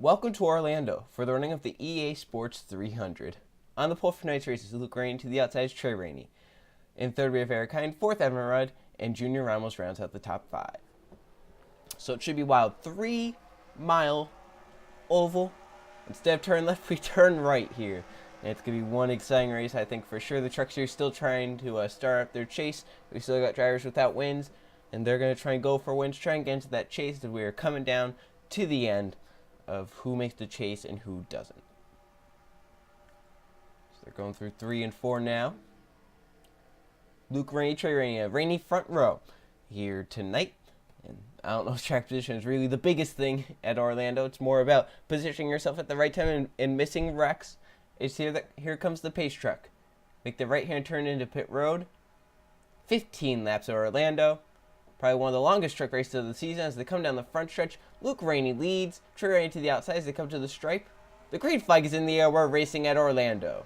Welcome to Orlando for the running of the EA Sports 300. On the pole for tonight's race is Luke Rainey, to the outside is Trey Rainey. In third we have Eric Hine, fourth Evan Rudd, and Junior Ramos rounds out the top five. So it should be wild. 3-mile oval. Instead of turn left, we turn right here. And it's going to be one exciting race, I think, for sure. The trucks are still trying to start up their chase. We still got drivers without wins, and they're going to try and go for wins, try and get into that chase as we are coming down to the end of who makes the chase and who doesn't. So they're going through 3 and 4 now. Luke Rainey, Trey Rainey, Rainey front row here tonight. And I don't know if track position is really the biggest thing at Orlando. It's more about positioning yourself at the right time and missing wrecks. It's here comes the pace truck. Make the right-hand turn into pit road. 15 laps at Orlando. Probably one of the longest truck races of the season as they come down the front stretch. Luke Rainey leads. Trey Rainey to the outside as they come to the stripe. The green flag is in the air. We're racing at Orlando.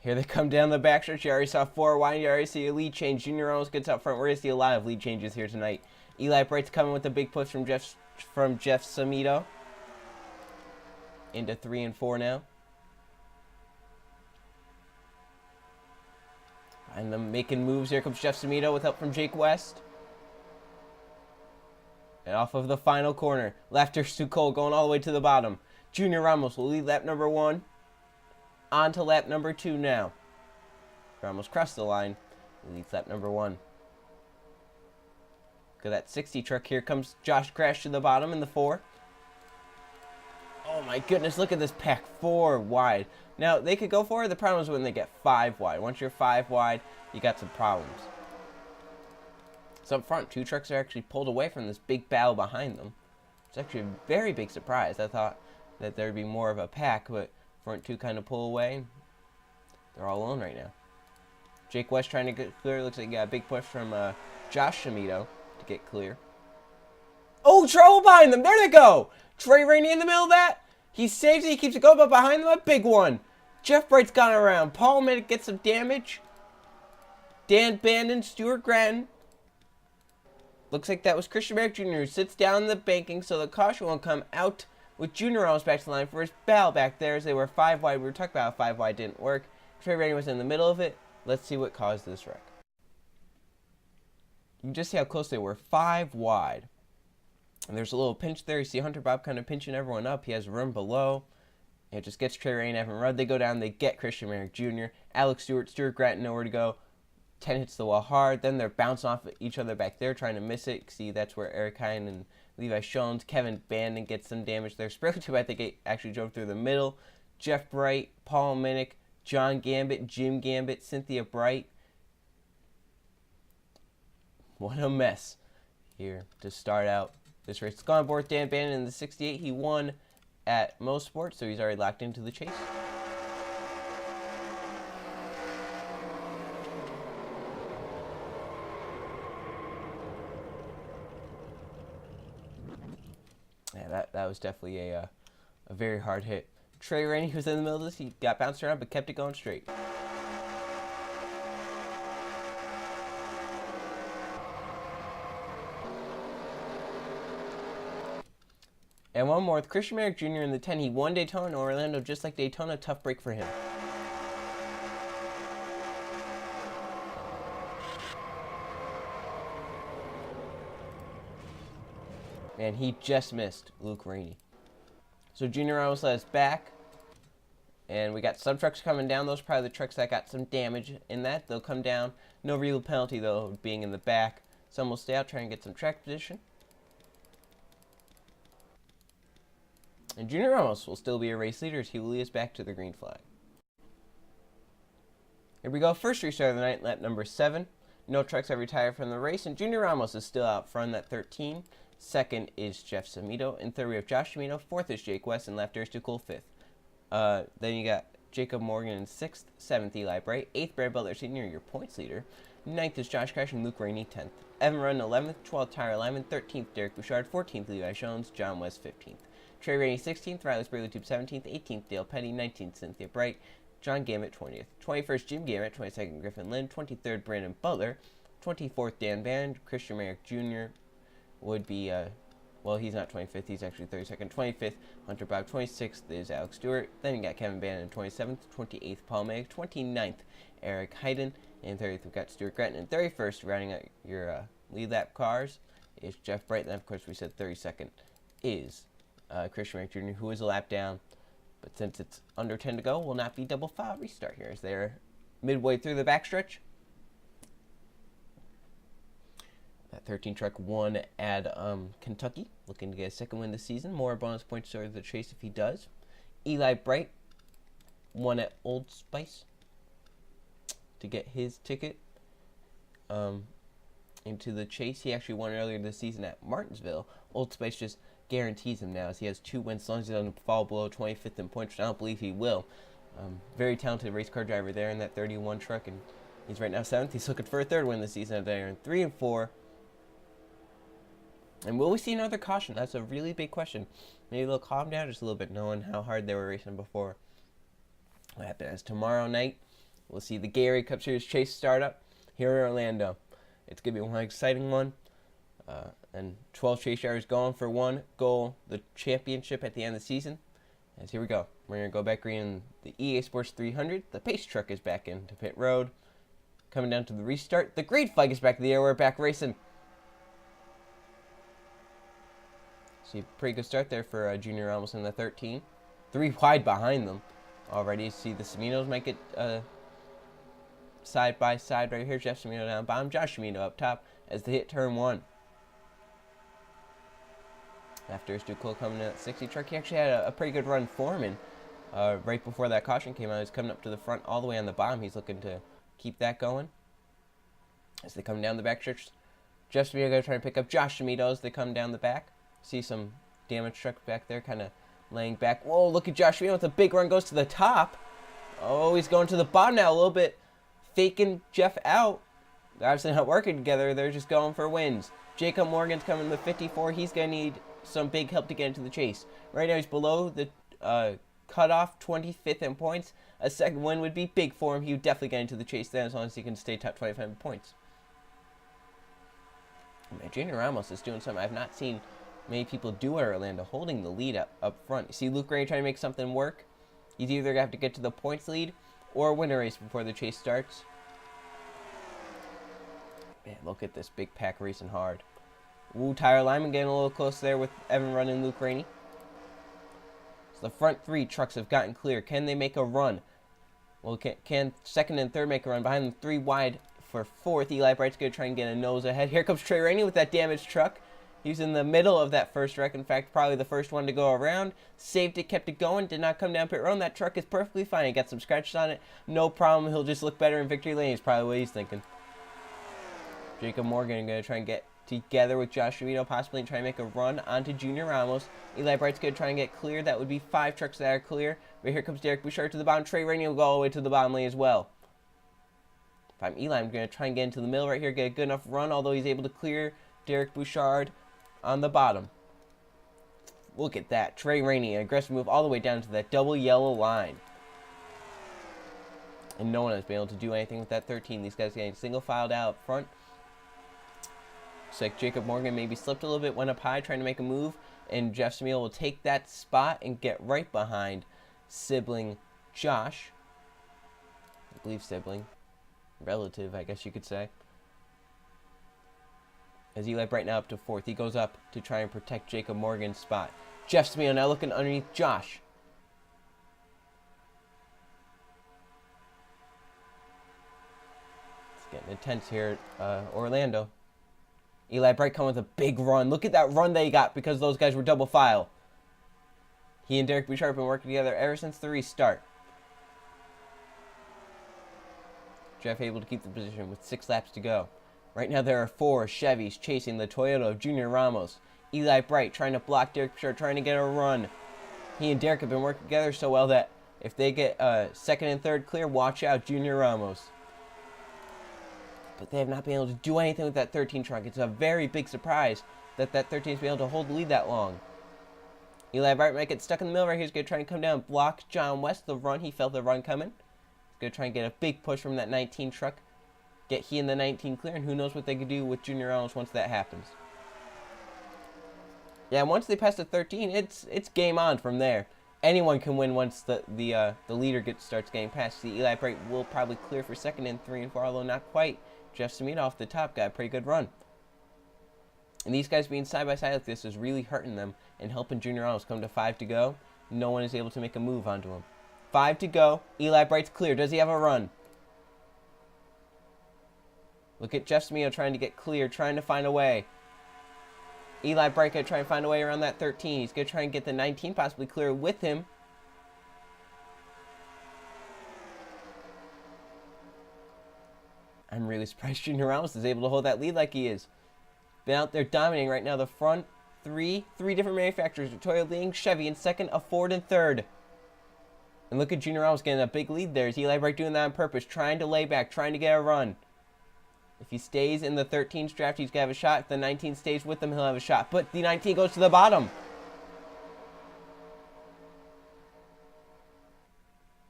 Here they come down the backstretch. You already saw 4 wide. You already see a lead change. Junior Ramos gets up front. We're going to see a lot of lead changes here tonight. Eli Bright's coming with a big push from Jeff Samito. Into 3 and 4 now. And them making moves. Here comes Jeff Samito with help from Jake West. And off of the final corner. Laughter Stu Cole going all the way to the bottom. Junior Ramos will lead lap number 1. On to lap number 2 now. Ramos crossed the line. He leads lap number 1. Look at that 60 truck. Here comes Josh Crash to the bottom in the 4. Oh my goodness, look at this pack. 4 wide. Now, they could go for it. The problem is when they get 5 wide. Once you're 5 wide, you got some problems. So up front, 2 trucks are actually pulled away from this big battle behind them. It's actually a very big surprise. I thought that there would be more of a pack, but front 2 kind of pull away. They're all alone right now. Jake West trying to get clear. Looks like he got a big push from Josh Samito to get clear. Oh, trouble behind them. There they go. Trey Rainey in the middle of that. He saves it. He keeps it going, but behind them, a big one. Jeff Bright's gone around. Paul Minnick gets some damage. Dan Bandon, Stuart Gratton. Looks like that was Christian Merrick Jr. who sits down in the banking so the caution won't come out. With Junior Ramos back to the line for his battle back there as they were 5 wide. We were talking about how 5 wide didn't work. Trey Rainey was in the middle of it. Let's see what caused this wreck. You can just see how close they were. 5 wide. And there's a little pinch there. You see Hunter Bob kind of pinching everyone up. He has room below. It just gets Trey Rainey and Evan Rudd. They go down. They get Christian Merrick Jr. Alex Stewart. Stuart Gratton nowhere to go. 10 hits the wall hard. Then they're bouncing off each other back there trying to miss it. See, that's where Eric Hine and Levi Shones, Kevin Bandon gets some damage there. Sprayton, I think, it actually drove through the middle. Jeff Bright, Paul Minnick, John Gambit, Jim Gambit, Cynthia Bright. What a mess here to start out this race. It's gone aboard Dan Bandon in the 68. He won at Most Sports, so he's already locked into the chase. Yeah, that was definitely a very hard hit. Trey Rainey was in the middle of this. He got bounced around but kept it going straight. And one more with Christian Merrick Jr. in the 10. He won Daytona in Orlando just like Daytona. Tough break for him. And he just missed Luke Rainey. So Junior Ramos led us back. And we got some trucks coming down. Those are probably the trucks that got some damage in that. They'll come down. No real penalty, though, being in the back. Some will stay out, try and get some track position. And Junior Ramos will still be a race leader as he will lead us back to the green flag. Here we go. First restart of the night, lap number 7. No trucks have retired from the race, and Junior Ramos is still out front at 13. Second is Jeff Semito. In third, we have Josh Semito. Fourth is Jake West. And left, Darius Ducole, fifth. Then you got Jacob Morgan in sixth. Seventh, Eli Bright. Eighth, Brad Butler Sr., your points leader. Ninth is Josh Crash and Luke Rainey, 10th. Evan Rudden, 11th. 12th, Tyler Lyman. 13th, Derek Bouchard. 14th, Levi Jones. John West, 15th. Trey Rainey, 16th. Riley Sprague, 17th. 18th, Dale Petty. 19th, Cynthia Bright. John Gamet, 20th. 21st, Jim Gamet. 22nd, Griffin Lynn. 23rd, Brandon Butler. 24th, Dan Band. Christian Merrick Jr. would be, well, he's not 25th. He's actually 32nd. 25th, Hunter Bob. 26th is Alex Stewart. Then you got Kevin Bannon, 27th. 28th, Paul Meg. 29th, Eric Hayden. And 30th, we've got Stuart Gretton. And 31st, rounding out your lead lap cars, is Jeff Bright. And, of course, we said 32nd is Christian Merrick Jr., who is a lap down. But since it's under 10 to go, will not be double file restart here as they're midway through the backstretch. That 13 truck won at Kentucky, looking to get a second win this season. More bonus points towards the chase if he does. Eli Bright won at Old Spice to get his ticket into the chase. He actually won earlier this season at Martinsville. Old Spice just guarantees him now as he has 2 wins as long as he doesn't fall below 25th in points, which I don't believe he will. Very talented race car driver there in that 31 truck, and he's right now 7th. He's looking for a 3rd win this season. They're in 3 and 4. And will we see another caution? That's a really big question. Maybe they'll calm down just a little bit, knowing how hard they were racing before. What happens tomorrow night? We'll see the Gary Cup Series chase start up here in Orlando. It's going to be one exciting one. And 12 chase drivers going for one goal, the championship at the end of the season. As here we go. We're going to go back green in the EA Sports 300. The pace truck is back into pit road. Coming down to the restart. The green flag is back in the air. We're back racing. See a pretty good start there for Junior Ramos in the 13. 3 wide behind them already. See the Seminos might get side by side right here. Jeff Semino down bottom. Josh Semino up top as they hit turn 1. After Ducole coming in at 60 truck, he actually had a pretty good run foreman right before that caution came out. He's coming up to the front all the way on the bottom. He's looking to keep that going. As they come down the back stretch, Jeff Semino going to try to pick up Josh Semino as they come down the back. See some damage truck back there kind of laying back. Whoa, look at Josh Semino with a big run, goes to the top. Oh, he's going to the bottom now a little bit, faking Jeff out. They're obviously not working together. They're just going for wins. Jacob Morgan's coming with 54. He's going to need some big help to get into the chase. Right now he's below the cutoff, 25th in points. A second win would be big for him. He would definitely get into the chase then as long as he can stay top 25 in points. Man, Junior Ramos is doing something I've not seen many people do at Orlando, holding the lead up front. You see Luke Rainey trying to make something work. He's either going to have to get to the points lead or win a race before the chase starts. Man, look at this big pack racing hard. Ooh, Tyler Lyman getting a little close there with Evan Rudden and Luke Rainey. So the front 3 trucks have gotten clear. Can they make a run? Well, can second and third make a run? Behind them 3 wide for 4th. Eli Bright's going to try and get a nose ahead. Here comes Trey Rainey with that damaged truck. He's in the middle of that first wreck. In fact, probably the first one to go around. Saved it, kept it going. Did not come down pit road. That truck is perfectly fine. He got some scratches on it. No problem. He'll just look better in victory lane. Is probably what he's thinking. Jacob Morgan going to try and get together with Josh Semino, possibly try and make a run onto Junior Ramos. Eli Bright's going to try and get clear. That would be 5 trucks that are clear. But here comes Derek Bouchard to the bottom. Trey Rainey will go all the way to the bottom lane as well. If I'm Eli, I'm going to try and get into the middle right here, get a good enough run, although he's able to clear Derek Bouchard on the bottom. Look at that. Trey Rainey, an aggressive move all the way down to that double yellow line. And no one has been able to do anything with that 13. These guys getting single filed out up front. Looks like Jacob Morgan maybe slipped a little bit, went up high trying to make a move, and Jeff Semino will take that spot and get right behind sibling Josh. I believe sibling. Relative, I guess you could say. As Eli Bright now up to 4th. He goes up to try and protect Jacob Morgan's spot. Jeff Semino now looking underneath Josh. It's getting intense here at Orlando. Eli Bright coming with a big run. Look at that run they got because those guys were double file. He and Derek Bouchard have been working together ever since the restart. Jeff able to keep the position with 6 laps to go. Right now there are 4 Chevys chasing the Toyota of Junior Ramos. Eli Bright trying to block Derek Bouchard, trying to get a run. He and Derek have been working together so well that if they get second and third clear, watch out, Junior Ramos. But they have not been able to do anything with that 13 truck. It's a very big surprise that 13 has been able to hold the lead that long. Eli Bright might get stuck in the middle right here. He's going to try and come down and block John West. The run, he felt the run coming. He's going to try and get a big push from that 19 truck. Get he and the 19 clear, and who knows what they could do with Junior Ramos once that happens. Yeah, once they pass the 13, it's game on from there. Anyone can win once the leader starts getting past. The Eli Bright will probably clear for second and 3 and 4, although not quite. Jeff Semita off the top got a pretty good run. And these guys being side by side like this is really hurting them and helping Junior Ramos come to 5 to go. No one is able to make a move onto him. 5 to go. Eli Bright's clear. Does he have a run? Look at Jeff Semita trying to get clear, trying to find a way. Eli Bright going to try and find a way around that 13. He's going to try and get the 19 possibly clear with him. I'm really surprised Junior Ramos is able to hold that lead like he is. Been out there dominating right now. The front three different manufacturers. Toyota leading, Chevy in second, a Ford in third. And look at Junior Ramos getting a big lead there. Is Eli Bright doing that on purpose? Trying to lay back, trying to get a run. If he stays in the 13's draft, he's going to have a shot. If the 19 stays with him, he'll have a shot. But the 19 goes to the bottom.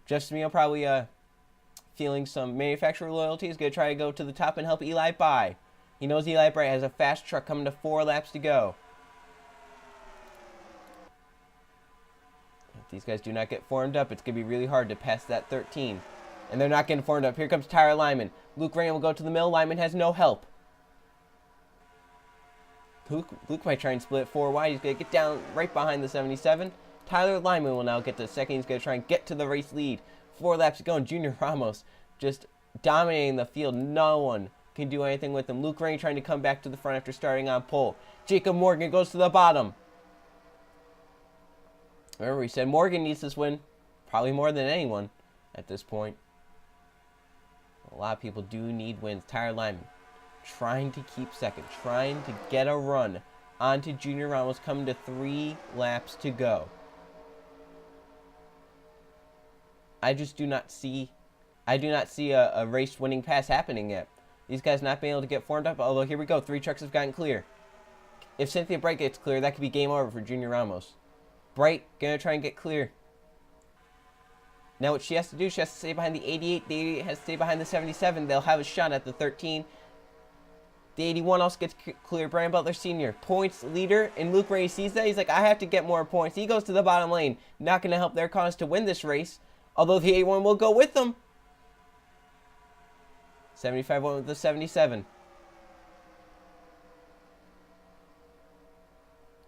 Jeff Semita probably feeling some manufacturer loyalty. He's going to try to go to the top and help Eli by. He knows Eli Bright has a fast truck coming to 4 laps to go. If these guys do not get formed up, it's going to be really hard to pass that 13. And they're not getting formed up. Here comes Tyler Lyman. Luke Rain will go to the middle. Lyman has no help. Luke might try and split 4 wide. He's going to get down right behind the 77. Tyler Lyman will now get to second. He's going to try and get to the race lead. 4 laps to go, and Junior Ramos just dominating the field. No one can do anything with him. Luke Rain trying to come back to the front after starting on pole. Jacob Morgan goes to the bottom. Remember, we said Morgan needs this win probably more than anyone at this point. A lot of people do need wins. Tyler Lyman trying to keep second, trying to get a run onto Junior Ramos, coming to 3 laps to go. I do not see a race-winning pass happening yet. These guys not being able to get formed up, although here we go. 3 trucks have gotten clear. If Cynthia Bright gets clear, that could be game over for Junior Ramos. Bright going to try and get clear. Now what she has to do, she has to stay behind the 88. The 88 has to stay behind the 77. They'll have a shot at the 13. The 81 also gets clear. Brian Butler Sr., points leader. And Luke Ray sees that. He's like, I have to get more points. He goes to the bottom lane. Not going to help their cause to win this race. Although the 81 will go with them. 75 went with the 77.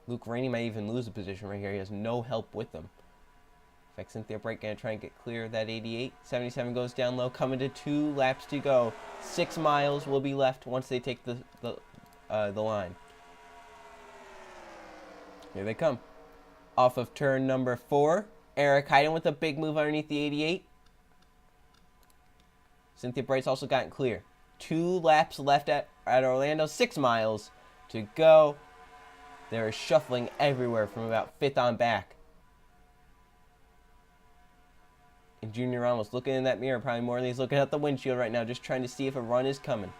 Luke Rainey might even lose a position right here. He has no help with them. In fact, Cynthia Bright going to try and get clear of that 88. 77 goes down low, coming to 2 laps to go. 6 miles will be left once they take the line. Here they come. Off of turn number 4. Eric Hyden with a big move underneath the 88. Cynthia Bright's also gotten clear. 2 laps left at Orlando. 6 miles to go. They're shuffling everywhere from about 5th on back. And Junior Ramos looking in that mirror probably more than he's looking at the windshield right now, just trying to see if a run is coming.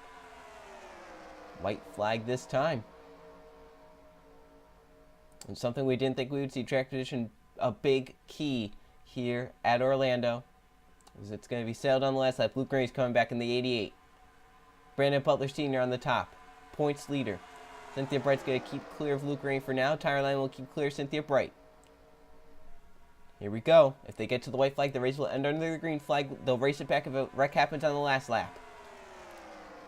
White flag this time. And something we didn't think we would see. Track position, a big key here at Orlando. As it's going to be sailed on the last lap. Luke Gray's coming back in the 88. Brandon Butler Sr. on the top. Points leader. Cynthia Bright's going to keep clear of Luke Gray for now. Tyler Lane will keep clear of Cynthia Bright. Here we go. If they get to the white flag, the race will end under the green flag. They'll race it back if a wreck happens on the last lap.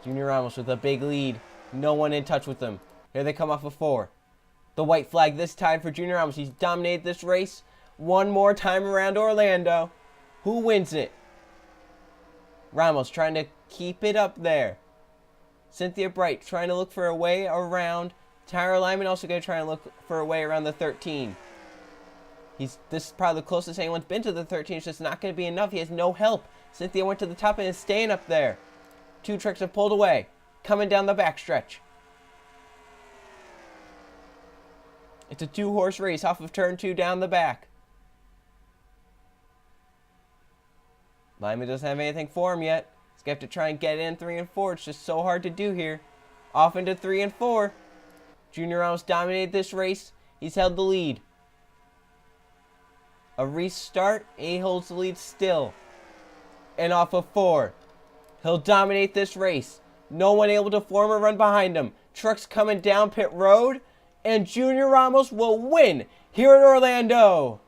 Junior Ramos with a big lead. No one in touch with them. Here they come off of 4. The white flag this time for Junior Ramos. He's dominated this race one more time around Orlando. Who wins it? Ramos trying to keep it up there. Cynthia Bright trying to look for a way around. Tyler Lyman also going to try and look for a way around the 13. This is probably the closest anyone's been to the 13. It's just not going to be enough. He has no help. Cynthia went to the top and is staying up there. 2 trucks have pulled away. Coming down the backstretch. It's a 2-horse race off of turn 2 down the back. Lyman doesn't have anything for him yet. He's going to have to try and get in 3 and 4. It's just so hard to do here. Off into 3 and 4. Junior Ramos dominated this race. He's held the lead. A restart. He holds the lead still. And off of 4. He'll dominate this race. No one able to form a run behind him. Trucks coming down pit road. And Junior Ramos will win here in Orlando.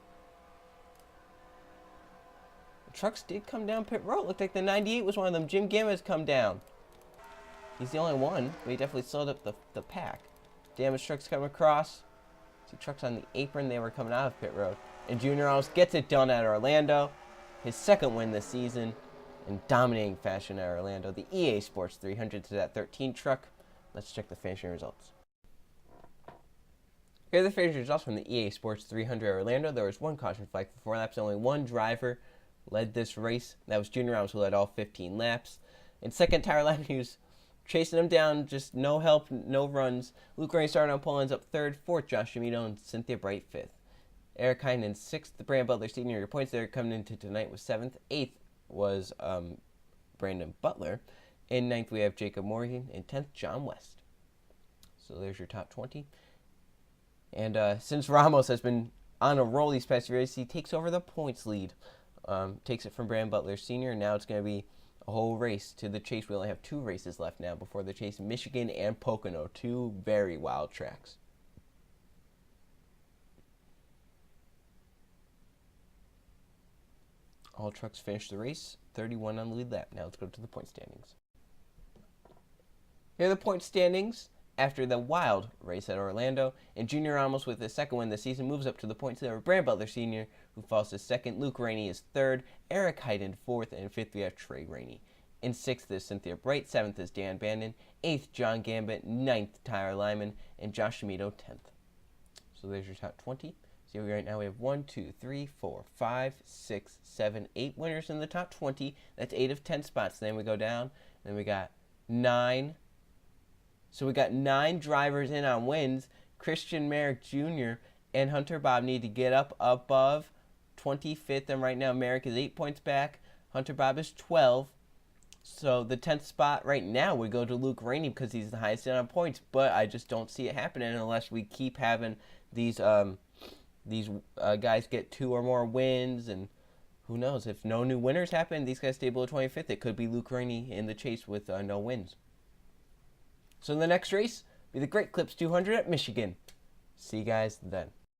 The trucks did come down pit road. Looked like the 98 was one of them. Jim Gamma's come down. He's the only one, but he definitely slowed up the pack. Damaged trucks come across. See trucks on the apron. They were coming out of pit road. And Junior Ramos gets it done at Orlando. His second win this season in dominating fashion at Orlando. The EA Sports 300 to that 13 truck. Let's check the finishing results. Here are the finishing results from the EA Sports 300 at Orlando. There was one caution flag for 4 laps. Only one driver led this race. That was Junior Ramos, who led all 15 laps. In second, Tyler Lyman, he was chasing him down, just no help, no runs. Luke Rainey started on pole, ends up third. Fourth, Josh Amito, and Cynthia Bright fifth. Eric Hine in sixth. Brandon Butler Sr., your points there coming into tonight was seventh. Eighth was Brandon Butler. In ninth, we have Jacob Morgan. In 10th, John West. So there's your top 20. And since Ramos has been on a roll these past few races, he takes over the points lead. Takes it from Brandon Butler Sr. And now it's going to be a whole race to the Chase. We only have 2 races left now before the Chase. Michigan and Pocono. 2 very wild tracks. All trucks finished the race. 31 on the lead lap. Now let's go to the point standings. Here are the point standings after the wild race at Orlando. And Junior Ramos, with his second win this season, moves up to the points leader. Brandon Butler Sr., who falls to second. Luke Rainey is third. Eric Hyden fourth. And fifth, we have Trey Rainey. In sixth is Cynthia Bright. Seventh is Dan Bandon. Eighth, John Gambit. Ninth, Tyler Lyman. And Josh Amito, 10th. So there's your top 20. So right now we have 1, 2, 3, 4, 5, 6, 7, 8 winners in the top 20. That's 8 of 10 spots. Then we go down. And then we got 9. So we got 9 drivers in on wins. Christian Merrick Jr. and Hunter Bob need to get up above 25th. And right now Merrick is 8 points back. Hunter Bob is 12. So the 10th spot right now would go to Luke Rainey because he's the highest in on points. But I just don't see it happening unless we keep having these guys get 2 or more wins. And who knows, if no new winners happen, these guys stay below 25th. It could be Luke Rainey in the Chase with no wins. So in the next race, be the Great Clips 200 at Michigan. See you guys then.